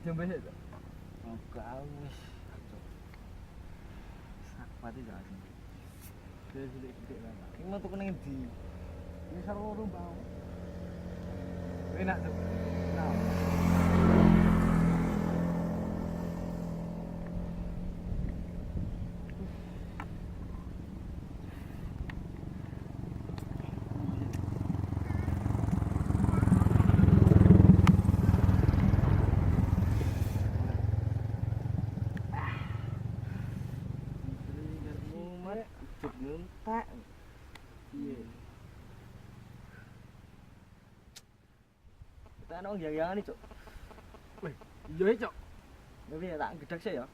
jombe sik to. Enggak wis. Sak pati gak sih. Sidik-sidik lah. Iki mau tuku ning ndi? Ini seru bang. Enak tuh. Nah. Ngentak. Iya. Kita ana wong yang-yangan iki, Cuk. Wih, iya cok. Tapi ya tak gedhek sih ya.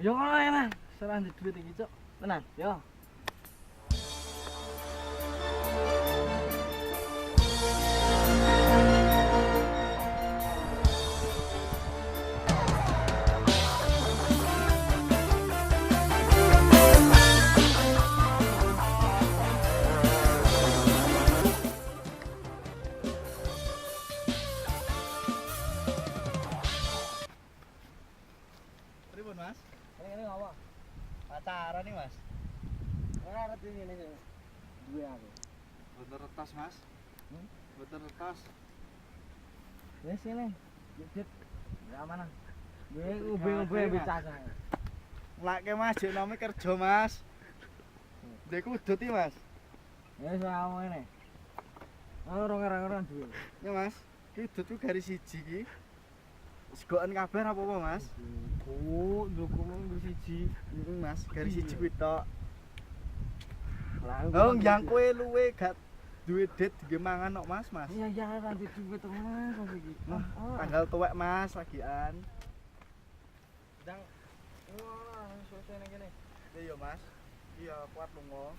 Ya ngono ya nah. Serah di duit iki cok. Tenan. Ya. Pripun, Mas? Ini apa? Pacaran nih, Mas. Ora ngerti ngene sih. Duwe aku. Bener retas, Mas. Bener retas. Wes ini. Dit. Ya mana? Gue ube bicara. Lake Mas, jek nome kerja, Mas. Ndek udut iki, Mas. Wes aku ini. Orang-orang duwe. Ya, Mas. Ki udut ku garis siji iki. Segokan kabar apa, Mas? Oh, dokumen siji. Mas, garis siji kuwi tok. Lah, Oh, yang kowe luwe gak duwe dit digawe mangan kok, Mas, Mas. iya ya nanti duwe teman kok iki. Tanggal tuwek, Mas, lagian. Dang. Wah, suasana kene. Iya, Mas. Iya, kuat lunga.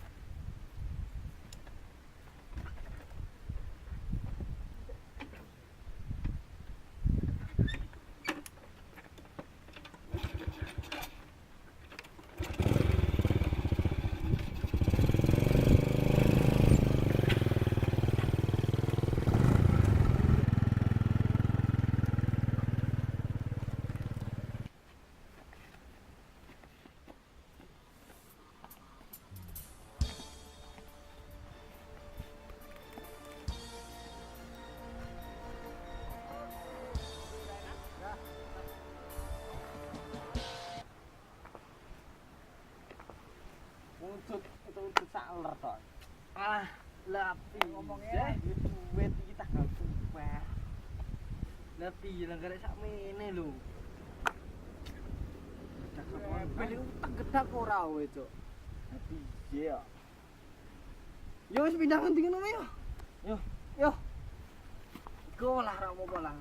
Untuk saler kok. Alah, lapi Ngomongnya duit iki tanggal sumpah. Lapi nang karek sakmene lho. Pilih tak gedak ora wae, Cuk. Tapi iya. Yo wis pindah ngendi ngono yo. Yo. Go lah ra apa lah.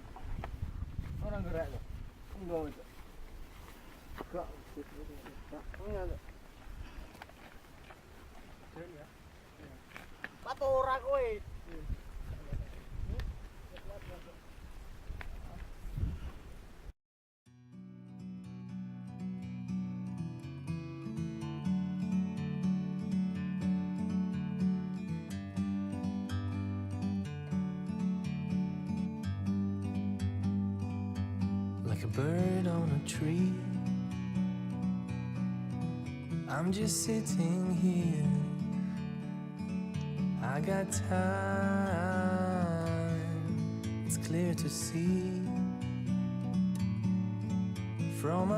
Ora gerak lho. Enggak, Cuk. Gak. Enggak. Patora kowe. Like a bird on a tree, I'm just sitting here. I got time, it's clear to see from